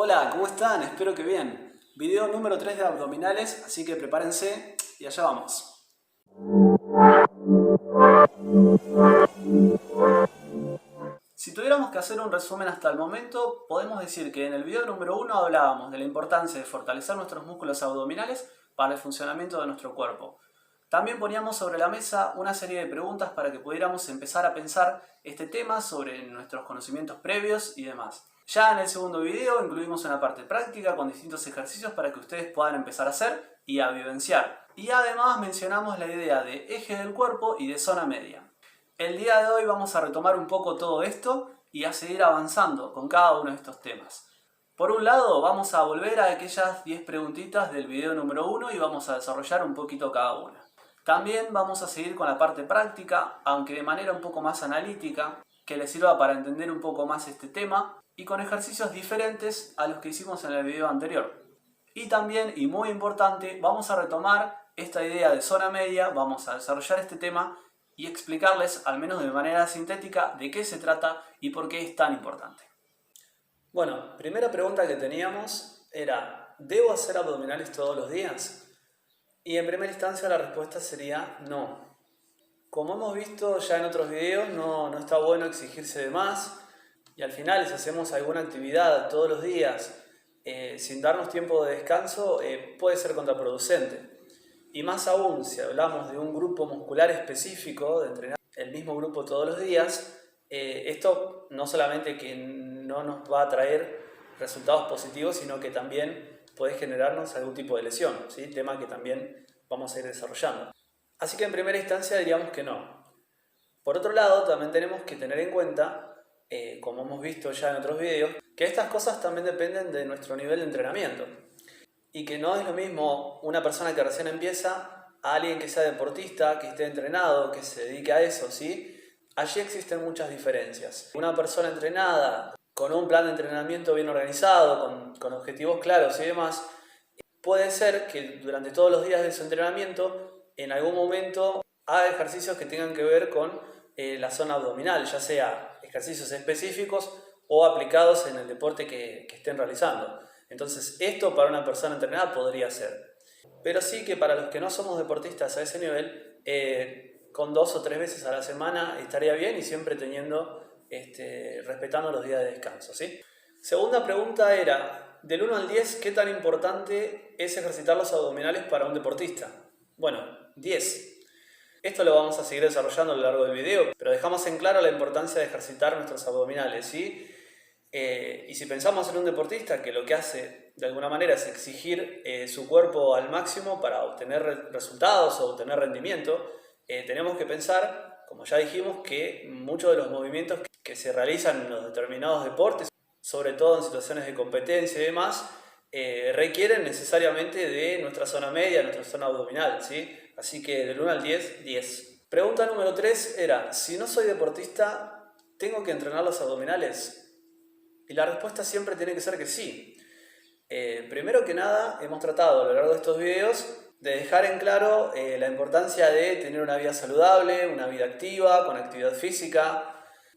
Hola, ¿cómo están? Espero que bien. Video número 3 de abdominales, así que prepárense y allá vamos. Si tuviéramos que hacer un resumen hasta el momento, podemos decir que en el video número 1 hablábamos de la importancia de fortalecer nuestros músculos abdominales para el funcionamiento de nuestro cuerpo. También poníamos sobre la mesa una serie de preguntas para que pudiéramos empezar a pensar este tema sobre nuestros conocimientos previos y demás. Ya en el segundo video incluimos una parte práctica con distintos ejercicios para que ustedes puedan empezar a hacer y a vivenciar. Y además mencionamos la idea de eje del cuerpo y de zona media. El día de hoy vamos a retomar un poco todo esto y a seguir avanzando con cada uno de estos temas. Por un lado, vamos a volver a aquellas 10 preguntitas del video número 1 y vamos a desarrollar un poquito cada una. También vamos a seguir con la parte práctica, aunque de manera un poco más analítica, que les sirva para entender un poco más este tema y con ejercicios diferentes a los que hicimos en el video anterior. Y también, y muy importante, vamos a retomar esta idea de zona media, vamos a desarrollar este tema y explicarles, al menos de manera sintética, de qué se trata y por qué es tan importante. Bueno, primera pregunta que teníamos era, ¿debo hacer abdominales todos los días? Y en primera instancia la respuesta sería no. Como hemos visto ya en otros videos, no está bueno exigirse de más y al final si hacemos alguna actividad todos los días sin darnos tiempo de descanso puede ser contraproducente. Y más aún si hablamos de un grupo muscular específico, de entrenar el mismo grupo todos los días, esto no solamente que no nos va a traer resultados positivos, sino que también puede generarnos algún tipo de lesión, ¿sí? Tema que también vamos a ir desarrollando. Así que en primera instancia diríamos que no. Por otro lado, también tenemos que tener en cuenta, como hemos visto ya en otros videos, que estas cosas también dependen de nuestro nivel de entrenamiento. Y que no es lo mismo una persona que recién empieza a alguien que sea deportista, que esté entrenado, que se dedique a eso, ¿sí? Allí existen muchas diferencias. Una persona entrenada, con un plan de entrenamiento bien organizado, con objetivos claros y demás, puede ser que durante todos los días de su entrenamiento, en algún momento, haga ejercicios que tengan que ver con la zona abdominal, ya sea ejercicios específicos o aplicados en el deporte que estén realizando. Entonces, esto para una persona entrenada podría ser. Pero sí que para los que no somos deportistas a ese nivel, con 2 o 3 veces a la semana estaría bien y siempre respetando los días de descanso, ¿sí? Segunda pregunta era, del 1 al 10, ¿qué tan importante es ejercitar los abdominales para un deportista? Bueno, 10. Esto lo vamos a seguir desarrollando a lo largo del video, pero dejamos en claro la importancia de ejercitar nuestros abdominales, ¿sí? Y si pensamos en un deportista que lo que hace de alguna manera es exigir su cuerpo al máximo para obtener resultados o obtener rendimiento, tenemos que pensar, como ya dijimos, que muchos de los movimientos que se realizan en los determinados deportes, sobre todo en situaciones de competencia y demás, requieren necesariamente de nuestra zona media, nuestra zona abdominal, ¿sí? Así que del 1 al 10, 10. Pregunta número 3 era, si no soy deportista, ¿tengo que entrenar los abdominales? Y la respuesta siempre tiene que ser que sí. Primero que nada, hemos tratado a lo largo de estos videos de dejar en claro la importancia de tener una vida saludable, una vida activa, con actividad física.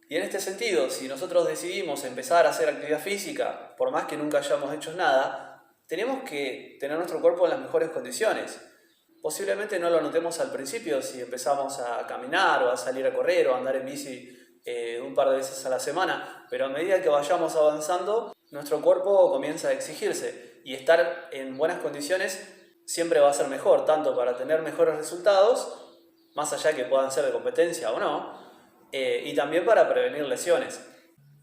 Y en este sentido, si nosotros decidimos empezar a hacer actividad física, por más que nunca hayamos hecho nada, tenemos que tener nuestro cuerpo en las mejores condiciones. Posiblemente no lo notemos al principio si empezamos a caminar o a salir a correr o a andar en bici un par de veces a la semana, pero a medida que vayamos avanzando, nuestro cuerpo comienza a exigirse y estar en buenas condiciones siempre va a ser mejor, tanto para tener mejores resultados, más allá que puedan ser de competencia o no, y también para prevenir lesiones.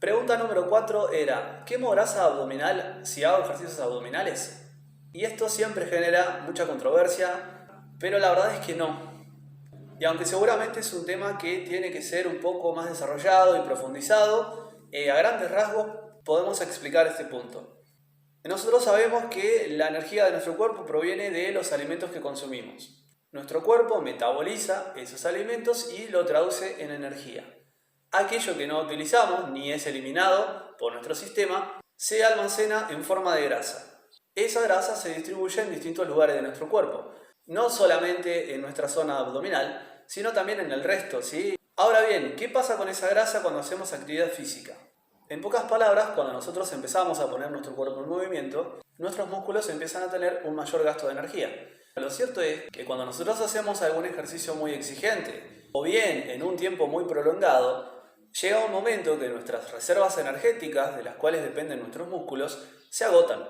Pregunta número 4 era, ¿quemo grasa abdominal si hago ejercicios abdominales? Y esto siempre genera mucha controversia, pero la verdad es que no. Y aunque seguramente es un tema que tiene que ser un poco más desarrollado y profundizado, a grandes rasgos podemos explicar este punto. Nosotros sabemos que la energía de nuestro cuerpo proviene de los alimentos que consumimos. Nuestro cuerpo metaboliza esos alimentos y lo traduce en energía. Aquello que no utilizamos ni es eliminado por nuestro sistema se almacena en forma de grasa. Esa grasa se distribuye en distintos lugares de nuestro cuerpo, no solamente en nuestra zona abdominal, sino también en el resto, ¿sí? Ahora bien, ¿qué pasa con esa grasa cuando hacemos actividad física? En pocas palabras, cuando nosotros empezamos a poner nuestro cuerpo en movimiento, nuestros músculos empiezan a tener un mayor gasto de energía. Lo cierto es que cuando nosotros hacemos algún ejercicio muy exigente, o bien en un tiempo muy prolongado, llega un momento que nuestras reservas energéticas, de las cuales dependen nuestros músculos, se agotan.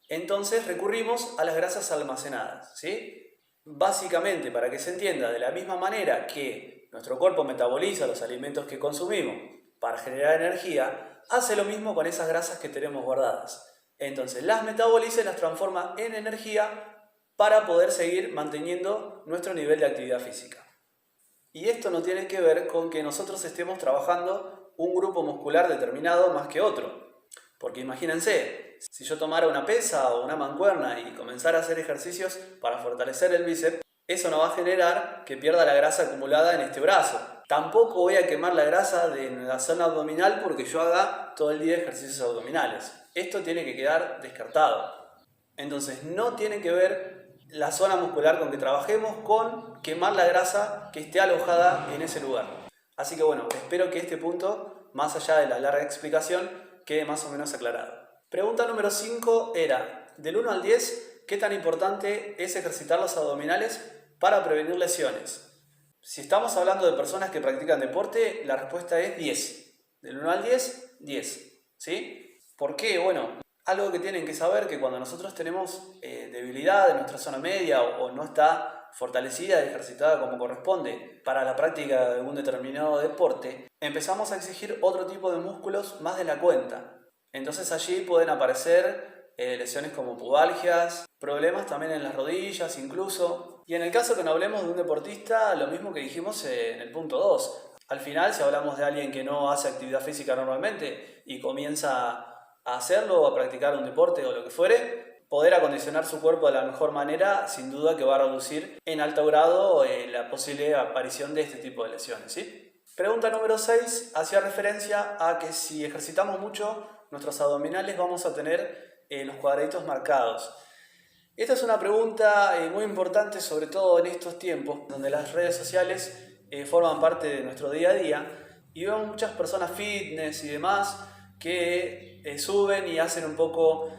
Entonces recurrimos a las grasas almacenadas, ¿sí? Básicamente, para que se entienda, de la misma manera que nuestro cuerpo metaboliza los alimentos que consumimos para generar energía, hace lo mismo con esas grasas que tenemos guardadas. Entonces las metaboliza y las transforma en energía para poder seguir manteniendo nuestro nivel de actividad física. Y esto no tiene que ver con que nosotros estemos trabajando un grupo muscular determinado más que otro. Porque imagínense, si yo tomara una pesa o una mancuerna y comenzara a hacer ejercicios para fortalecer el bíceps, eso no va a generar que pierda la grasa acumulada en este brazo. Tampoco voy a quemar la grasa de la zona abdominal porque yo haga todo el día ejercicios abdominales. Esto tiene que quedar descartado. Entonces no tiene que ver la zona muscular con que trabajemos con quemar la grasa que esté alojada en ese lugar. Así que bueno, espero que este punto, más allá de la larga explicación, quede más o menos aclarado. Pregunta número 5 era, del 1 al 10, ¿qué tan importante es ejercitar los abdominales para prevenir lesiones? Si estamos hablando de personas que practican deporte, la respuesta es 10. Del 1 al 10, 10. ¿Sí? ¿Por qué? Bueno, algo que tienen que saber que cuando nosotros tenemos debilidad en nuestra zona media o no está fortalecida y ejercitada como corresponde para la práctica de algún determinado deporte, empezamos a exigir otro tipo de músculos más de la cuenta. Entonces allí pueden aparecer lesiones como pubalgias, problemas también en las rodillas incluso. Y en el caso que no hablemos de un deportista, lo mismo que dijimos en el punto 2. Al final, si hablamos de alguien que no hace actividad física normalmente y comienza a hacerlo o a practicar un deporte o lo que fuere, poder acondicionar su cuerpo de la mejor manera, sin duda que va a reducir en alto grado la posible aparición de este tipo de lesiones, ¿sí? Pregunta número 6 hacía referencia a que si ejercitamos mucho nuestros abdominales vamos a tener los cuadraditos marcados. Esta es una pregunta muy importante, sobre todo en estos tiempos, donde las redes sociales forman parte de nuestro día a día y vemos muchas personas fitness y demás que suben y hacen un poco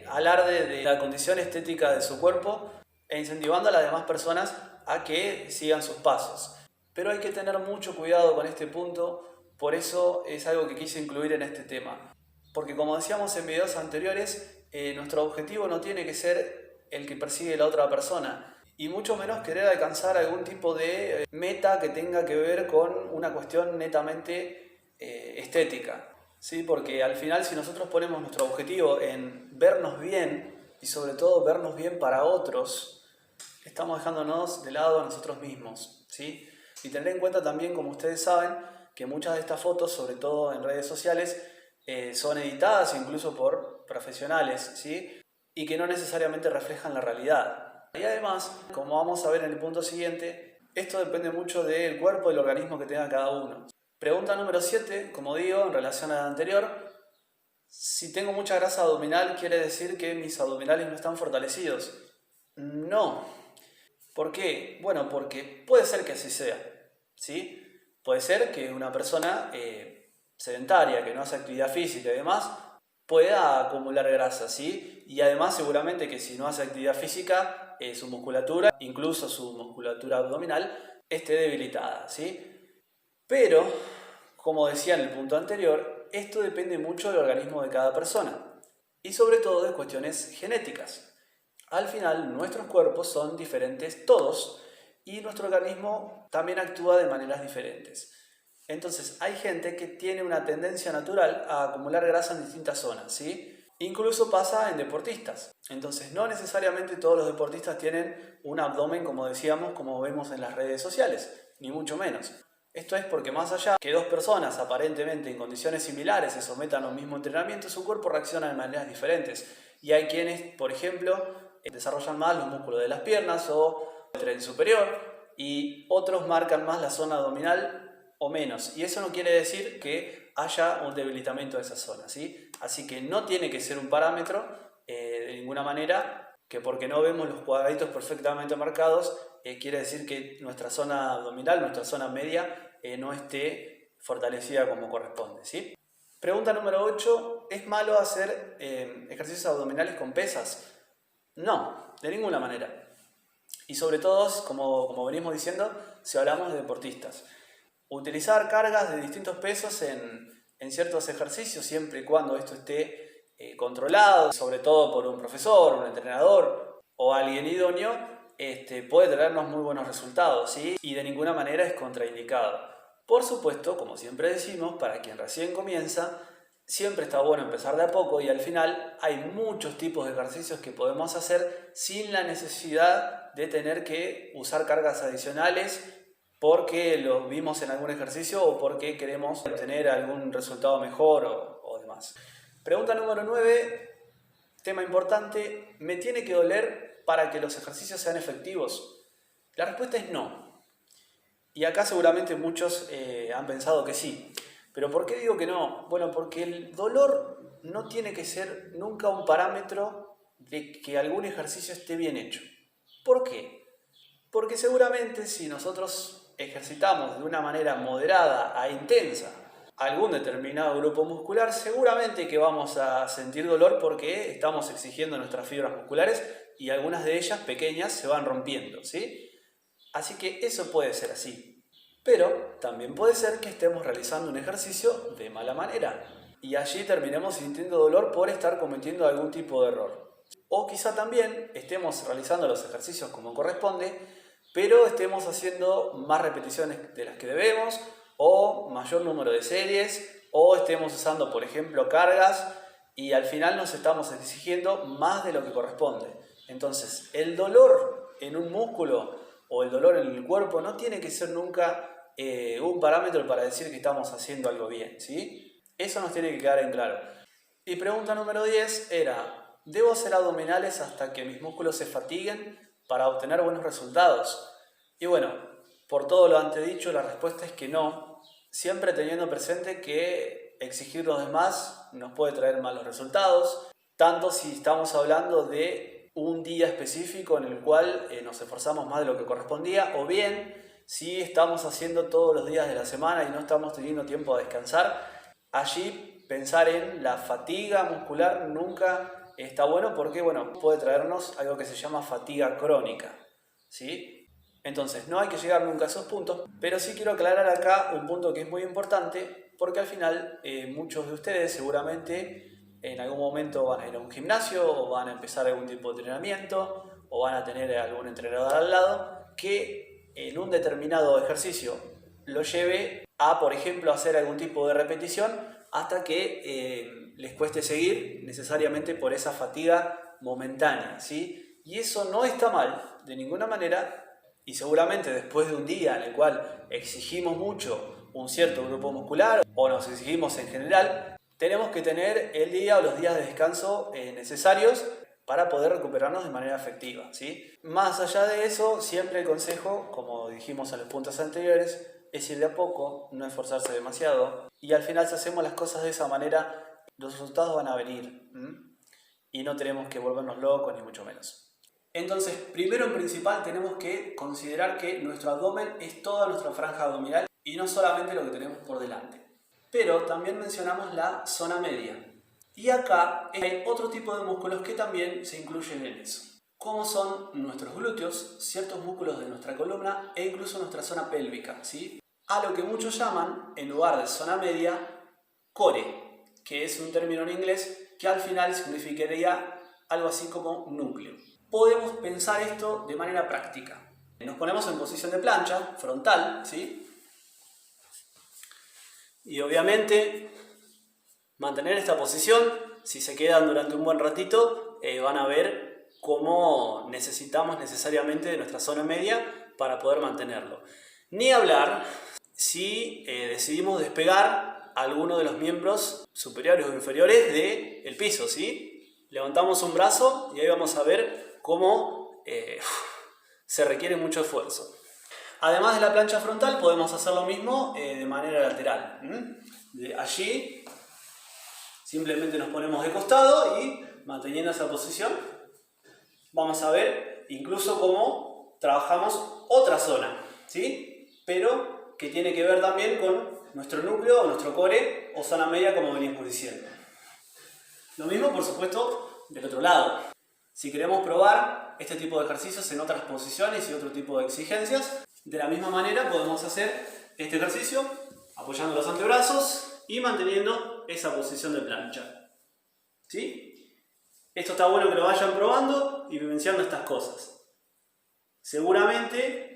alarde de la condición estética de su cuerpo e incentivando a las demás personas a que sigan sus pasos. Pero hay que tener mucho cuidado con este punto, por eso es algo que quise incluir en este tema. Porque como decíamos en videos anteriores, nuestro objetivo no tiene que ser el que persigue la otra persona y mucho menos querer alcanzar algún tipo de meta que tenga que ver con una cuestión netamente estética. ¿Sí? Porque al final, si nosotros ponemos nuestro objetivo en vernos bien y sobre todo vernos bien para otros, estamos dejándonos de lado a nosotros mismos, ¿sí? Y tener en cuenta también, como ustedes saben, que muchas de estas fotos, sobre todo en redes sociales, son editadas incluso por profesionales, ¿sí? Y que no necesariamente reflejan la realidad. Y además, como vamos a ver en el punto siguiente, esto depende mucho del cuerpo y el organismo que tenga cada uno. Pregunta número 7, como digo, en relación a la anterior, si tengo mucha grasa abdominal, ¿quiere decir que mis abdominales no están fortalecidos? No. ¿Por qué? Bueno, porque puede ser que así sea, ¿sí? Puede ser que una persona sedentaria, que no hace actividad física y demás, pueda acumular grasa, ¿sí? Y además seguramente que si no hace actividad física, su musculatura, incluso su musculatura abdominal, esté debilitada, ¿sí? Pero, como decía en el punto anterior, esto depende mucho del organismo de cada persona y sobre todo de cuestiones genéticas. Al final, nuestros cuerpos son diferentes todos y nuestro organismo también actúa de maneras diferentes. Entonces, hay gente que tiene una tendencia natural a acumular grasa en distintas zonas, ¿sí? Incluso pasa en deportistas. Entonces, no necesariamente todos los deportistas tienen un abdomen, como decíamos, como vemos en las redes sociales, ni mucho menos. Esto es porque más allá que dos personas aparentemente en condiciones similares se sometan a un mismo entrenamiento, su cuerpo reacciona de maneras diferentes. Y hay quienes, por ejemplo, desarrollan más los músculos de las piernas o el tren superior y otros marcan más la zona abdominal o menos. Y eso no quiere decir que haya un debilitamiento de esa zona, ¿sí? Así que no tiene que ser un parámetro de ninguna manera que porque no vemos los cuadraditos perfectamente marcados quiere decir que nuestra zona abdominal, nuestra zona media no esté fortalecida como corresponde, ¿sí? Pregunta número 8. ¿Es malo hacer ejercicios abdominales con pesas? No, de ninguna manera. Y sobre todo, como venimos diciendo, si hablamos de deportistas. Utilizar cargas de distintos pesos en ciertos ejercicios, siempre y cuando esto esté controlado, sobre todo por un profesor, un entrenador o alguien idóneo, puede traernos muy buenos resultados, ¿sí? Y de ninguna manera es contraindicado. Por supuesto, como siempre decimos, para quien recién comienza, siempre está bueno empezar de a poco y al final hay muchos tipos de ejercicios que podemos hacer sin la necesidad de tener que usar cargas adicionales porque lo vimos en algún ejercicio o porque queremos obtener algún resultado mejor o demás. Pregunta número 9, tema importante: ¿me tiene que doler para que los ejercicios sean efectivos? La respuesta es no. Y acá seguramente muchos han pensado que sí. ¿Pero por qué digo que no? Bueno, porque el dolor no tiene que ser nunca un parámetro de que algún ejercicio esté bien hecho. ¿Por qué? Porque seguramente si nosotros ejercitamos de una manera moderada a intensa algún determinado grupo muscular, seguramente que vamos a sentir dolor porque estamos exigiendo nuestras fibras musculares y algunas de ellas pequeñas se van rompiendo, ¿sí? Así que eso puede ser así. Pero también puede ser que estemos realizando un ejercicio de mala manera y allí terminemos sintiendo dolor por estar cometiendo algún tipo de error. O quizá también estemos realizando los ejercicios como corresponde, pero estemos haciendo más repeticiones de las que debemos, o mayor número de series, o estemos usando, por ejemplo, cargas, y al final nos estamos exigiendo más de lo que corresponde. Entonces, el dolor en un músculo o el dolor en el cuerpo no tiene que ser nunca un parámetro para decir que estamos haciendo algo bien, ¿sí? Eso nos tiene que quedar en claro. Y pregunta número 10 era: ¿debo hacer abdominales hasta que mis músculos se fatiguen para obtener buenos resultados? Y bueno, por todo lo antedicho, la respuesta es que no, siempre teniendo presente que exigir los demás nos puede traer malos resultados, tanto si estamos hablando de un día específico en el cual nos esforzamos más de lo que correspondía, o bien si estamos haciendo todos los días de la semana y no estamos teniendo tiempo de descansar. Allí pensar en la fatiga muscular nunca está bueno porque puede traernos algo que se llama fatiga crónica, ¿sí? Entonces no hay que llegar nunca a esos puntos, pero sí quiero aclarar acá un punto que es muy importante porque al final muchos de ustedes seguramente en algún momento van a ir a un gimnasio o van a empezar algún tipo de entrenamiento o van a tener algún entrenador al lado que en un determinado ejercicio lo lleve a, por ejemplo, hacer algún tipo de repetición hasta que les cueste seguir necesariamente por esa fatiga momentánea, ¿sí? Y eso no está mal de ninguna manera, y seguramente después de un día en el cual exigimos mucho un cierto grupo muscular o nos exigimos en general, tenemos que tener el día o los días de descanso necesarios para poder recuperarnos de manera efectiva, ¿sí? Más allá de eso, siempre el consejo, como dijimos en los puntos anteriores, es ir de a poco, no esforzarse demasiado, y al final si hacemos las cosas de esa manera, los resultados van a venir, y no tenemos que volvernos locos ni mucho menos. Entonces, primero en principal tenemos que considerar que nuestro abdomen es toda nuestra franja abdominal y no solamente lo que tenemos por delante. Pero también mencionamos la zona media. Y acá hay otro tipo de músculos que también se incluyen en eso, como son nuestros glúteos, ciertos músculos de nuestra columna e incluso nuestra zona pélvica, ¿sí? A lo que muchos llaman, en lugar de zona media, core, que es un término en inglés que al final significaría algo así como núcleo. Podemos pensar esto de manera práctica. Nos ponemos en posición de plancha, frontal, ¿sí? Y obviamente mantener esta posición, si se quedan durante un buen ratito, van a ver cómo necesitamos necesariamente de nuestra zona media para poder mantenerlo. Ni hablar si decidimos despegar alguno de los miembros superiores o inferiores del piso, ¿sí? Levantamos un brazo y ahí vamos a ver cómo se requiere mucho esfuerzo. Además de la plancha frontal, podemos hacer lo mismo de manera lateral. De allí simplemente nos ponemos de costado y manteniendo esa posición vamos a ver incluso cómo trabajamos otra zona, ¿sí? Pero que tiene que ver también con nuestro núcleo o nuestro core o zona media, como venimos diciendo. Lo mismo, por supuesto, del otro lado. Si queremos probar este tipo de ejercicios en otras posiciones y otro tipo de exigencias, de la misma manera podemos hacer este ejercicio apoyando los antebrazos y manteniendo esa posición de plancha. ¿Sí? Esto está bueno que lo vayan probando y vivenciando estas cosas. Seguramente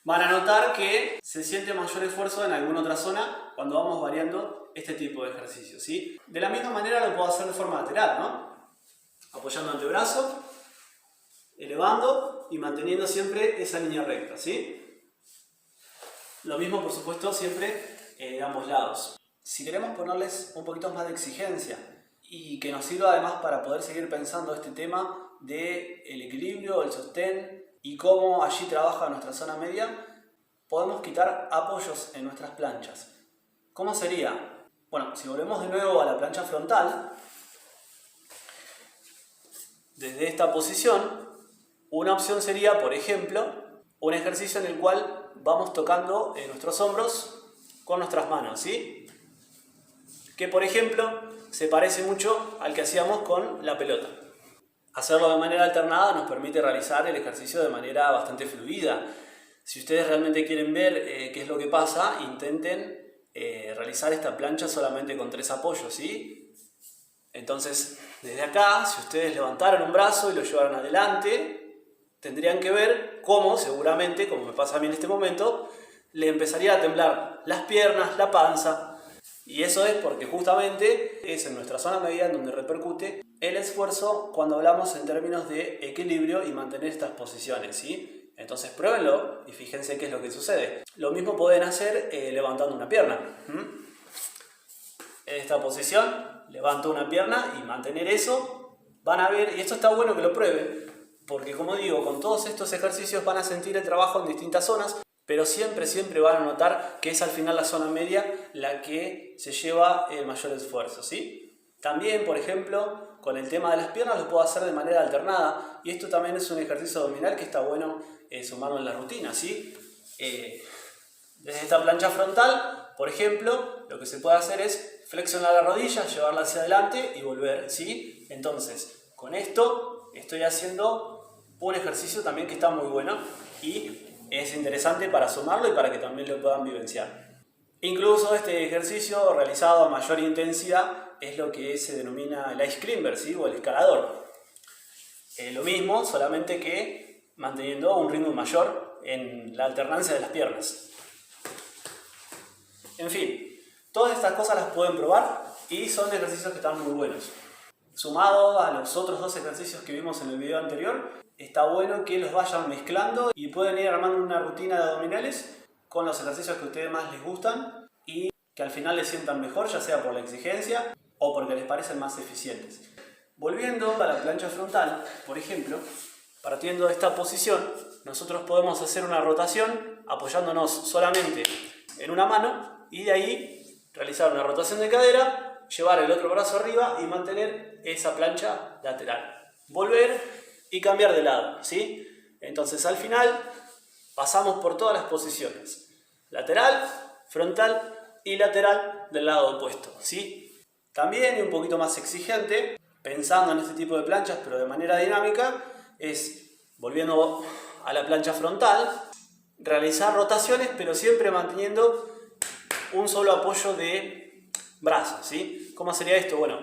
van a notar que se siente mayor esfuerzo en alguna otra zona cuando vamos variando este tipo de ejercicios, ¿sí? De la misma manera lo puedo hacer de forma lateral, ¿no? Apoyando antebrazo, elevando y manteniendo siempre esa línea recta, ¿sí? Lo mismo, por supuesto, siempre de ambos lados. Si queremos ponerles un poquito más de exigencia y que nos sirva además para poder seguir pensando este tema del equilibrio, el sostén y cómo allí trabaja nuestra zona media, podemos quitar apoyos en nuestras planchas. ¿Cómo sería? Bueno, si volvemos de nuevo a la plancha frontal, desde esta posición, una opción sería, por ejemplo, un ejercicio en el cual vamos tocando nuestros hombros con nuestras manos, ¿sí? Que, por ejemplo, se parece mucho al que hacíamos con la pelota. Hacerlo de manera alternada nos permite realizar el ejercicio de manera bastante fluida. Si ustedes realmente quieren ver qué es lo que pasa, intenten realizar esta plancha solamente con 3 apoyos, ¿sí? Entonces, desde acá, si ustedes levantaran un brazo y lo llevaran adelante, tendrían que ver cómo, seguramente, como me pasa a mí en este momento, le empezaría a temblar las piernas, la panza. Y eso es porque justamente es en nuestra zona media en donde repercute el esfuerzo cuando hablamos en términos de equilibrio y mantener estas posiciones, ¿sí? Entonces pruébenlo y fíjense qué es lo que sucede. Lo mismo pueden hacer levantando una pierna. En esta posición, levanto una pierna y mantener eso. Van a ver, y esto está bueno que lo prueben, porque como digo, con todos estos ejercicios van a sentir el trabajo en distintas zonas, pero siempre van a notar que es al final la zona media la que se lleva el mayor esfuerzo, ¿sí? También, por ejemplo, con el tema de las piernas lo puedo hacer de manera alternada, y esto también es un ejercicio abdominal que está bueno sumarlo en la rutina, ¿sí? Desde esta plancha frontal, por ejemplo, lo que se puede hacer es flexionar la rodilla, llevarla hacia adelante y volver, ¿sí? Entonces, con esto estoy haciendo un ejercicio también que está muy bueno y es interesante para sumarlo y para que también lo puedan vivenciar. Incluso este ejercicio realizado a mayor intensidad es lo que se denomina el ice climber, ¿sí? O el escalador. Lo mismo, solamente que manteniendo un ritmo mayor en la alternancia de las piernas. En fin, todas estas cosas las pueden probar y son ejercicios que están muy buenos. Sumado a los otros 2 ejercicios que vimos en el video anterior, está bueno que los vayan mezclando y pueden ir armando una rutina de abdominales con los ejercicios que a ustedes más les gustan y que al final les sientan mejor, ya sea por la exigencia o porque les parecen más eficientes. Volviendo a la plancha frontal, por ejemplo, partiendo de esta posición, nosotros podemos hacer una rotación apoyándonos solamente en una mano y de ahí realizar una rotación de cadera, llevar el otro brazo arriba y mantener esa plancha lateral. Volver y cambiar de lado, ¿sí? Entonces al final pasamos por todas las posiciones. Lateral, frontal y lateral del lado opuesto, ¿sí? También, y un poquito más exigente, pensando en este tipo de planchas pero de manera dinámica, es, volviendo a la plancha frontal, realizar rotaciones pero siempre manteniendo un solo apoyo de brazos, ¿sí? ¿Cómo sería esto? Bueno,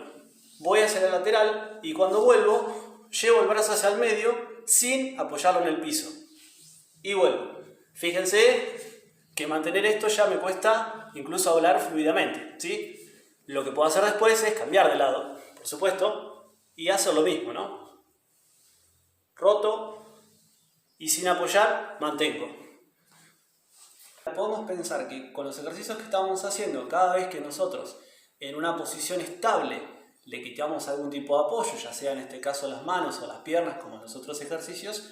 voy hacia la lateral y cuando vuelvo, llevo el brazo hacia el medio sin apoyarlo en el piso. Y vuelvo. Fíjense que mantener esto ya me cuesta incluso hablar fluidamente, ¿sí? Lo que puedo hacer después es cambiar de lado, por supuesto, y hacer lo mismo, ¿no? Roto y sin apoyar, mantengo. Podemos pensar que con los ejercicios que estamos haciendo, cada vez que nosotros en una posición estable le quitamos algún tipo de apoyo, ya sea en este caso las manos o las piernas como en los otros ejercicios,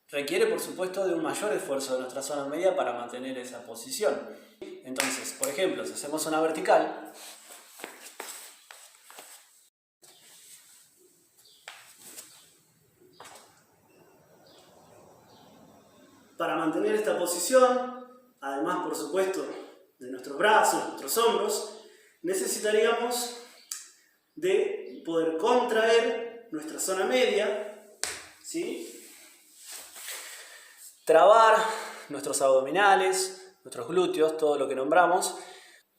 requiere por supuesto de un mayor esfuerzo de nuestra zona media para mantener esa posición. Entonces, por ejemplo, si hacemos una vertical, para mantener esta posición, además por supuesto de nuestros brazos, nuestros hombros, necesitaríamos de poder contraer nuestra zona media, ¿sí? Trabar nuestros abdominales, nuestros glúteos, todo lo que nombramos,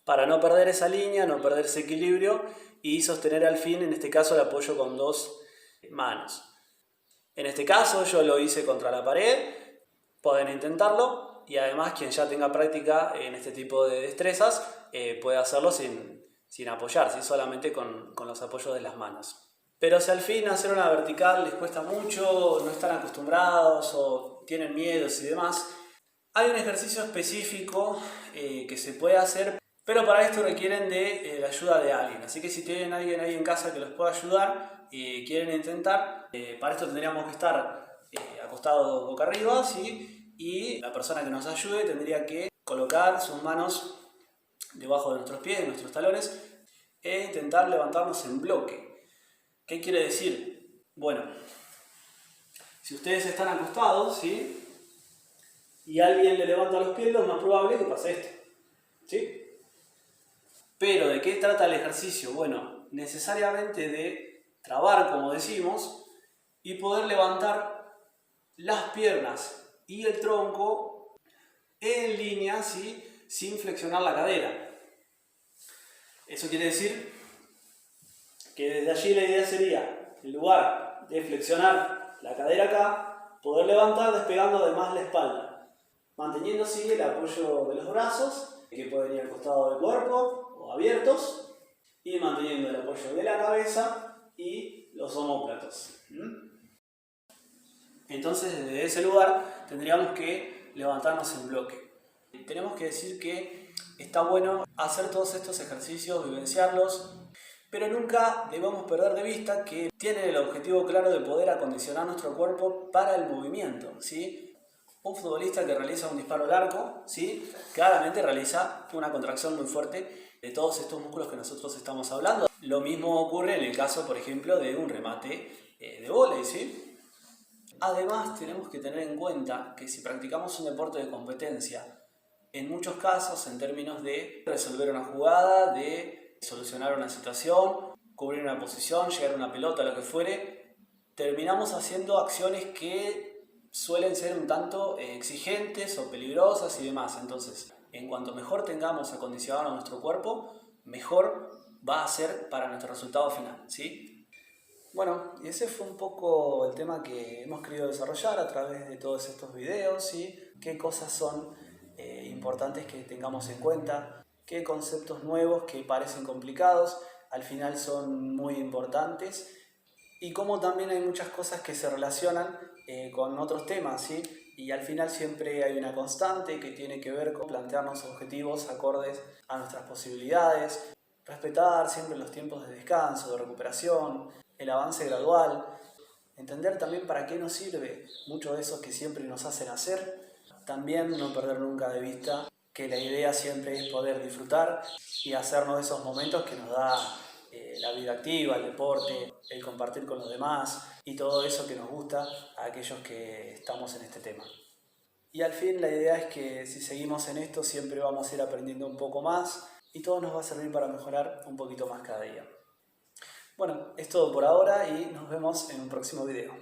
para no perder esa línea, no perder ese equilibrio y sostener al fin, en este caso, el apoyo con dos manos. En este caso yo lo hice contra la pared, pueden intentarlo y además quien ya tenga práctica en este tipo de destrezas puede hacerlo sin apoyarse, solamente con los apoyos de las manos. Pero si al fin hacer una vertical les cuesta mucho, no están acostumbrados o tienen miedos y demás, hay un ejercicio específico que se puede hacer, pero para esto requieren de la ayuda de alguien. Así que si tienen alguien ahí en casa que los pueda ayudar y quieren intentar, para esto tendríamos que estar acostados boca arriba, ¿sí? Y la persona que nos ayude tendría que colocar sus manos debajo de nuestros pies, de nuestros talones, e intentar levantarnos en bloque. ¿Qué quiere decir? Bueno, si ustedes están acostados, ¿sí? Y alguien le levanta los pies, lo más probable es que pase esto, ¿sí? Pero ¿de qué trata el ejercicio? Bueno, necesariamente de trabar, como decimos, y poder levantar las piernas y el tronco en línea, ¿sí? Sin flexionar la cadera. Eso quiere decir que desde allí la idea sería, en lugar de flexionar la cadera acá, poder levantar despegando además la espalda, manteniendo así el apoyo de los brazos, que pueden ir al costado del cuerpo o abiertos, y manteniendo el apoyo de la cabeza y los omóplatos. Entonces desde ese lugar tendríamos que levantarnos en bloque. Tenemos que decir que está bueno hacer todos estos ejercicios, vivenciarlos, pero nunca debemos perder de vista que tienen el objetivo claro de poder acondicionar nuestro cuerpo para el movimiento, ¿sí? Un futbolista que realiza un disparo al arco, ¿sí? Claramente realiza una contracción muy fuerte de todos estos músculos que nosotros estamos hablando. Lo mismo ocurre en el caso, por ejemplo, de un remate de vóley, ¿sí? Además, tenemos que tener en cuenta que si practicamos un deporte de competencia, en muchos casos, en términos de resolver una jugada, de solucionar una situación, cubrir una posición, llegar a una pelota, lo que fuere, terminamos haciendo acciones que suelen ser un tanto exigentes o peligrosas y demás. Entonces, en cuanto mejor tengamos acondicionado nuestro cuerpo, mejor va a ser para nuestro resultado final, ¿sí? Bueno, y ese fue un poco el tema que hemos querido desarrollar a través de todos estos videos, ¿sí? Qué cosas son importantes que tengamos en cuenta, qué conceptos nuevos que parecen complicados, al final son muy importantes, y cómo también hay muchas cosas que se relacionan con otros temas, ¿sí? Y al final siempre hay una constante que tiene que ver con plantearnos objetivos acordes a nuestras posibilidades, respetar siempre los tiempos de descanso, de recuperación, el avance gradual, entender también para qué nos sirve mucho de eso que siempre nos hacen hacer, también no perder nunca de vista que la idea siempre es poder disfrutar y hacernos de esos momentos que nos da la vida activa, el deporte, el compartir con los demás y todo eso que nos gusta a aquellos que estamos en este tema. Y al fin la idea es que si seguimos en esto siempre vamos a ir aprendiendo un poco más y todo nos va a servir para mejorar un poquito más cada día. Bueno, es todo por ahora y nos vemos en un próximo video.